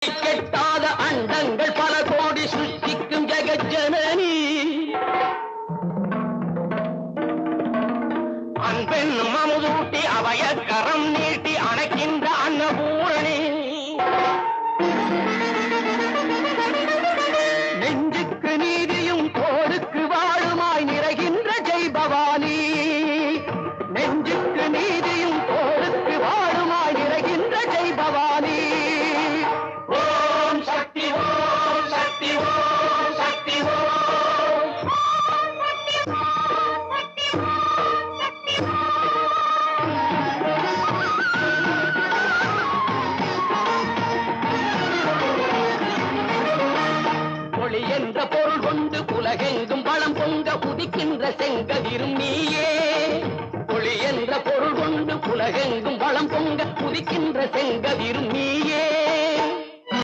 கெட்டாத அண்டங்கள் பல கோடி சிருஷ்டிக்கும் ஜெகஜனனி அன்பெண் மமுதூட்டி அவைய கரம் நீட்டி அணைக்கின்ற அன்னபூரணி நெஞ்சுக்கு நீதியும் தோளுக்கு வாழுமாய் நிறைகின்ற ஜெய் பவானி நெஞ்சுக்கு நீதியும் தோளுக்கு வாழுமாய் நிறைகின்ற ஜெய் பவானி ஓம் சக்தி ஓம் சக்தி ஓம் சக்தி ஓம் ஒளி என்ற பொருள் கொண்டு உலகெங்கும் பலம் பொங்க உதிக்கின்ற செங்கதிரும் நீயே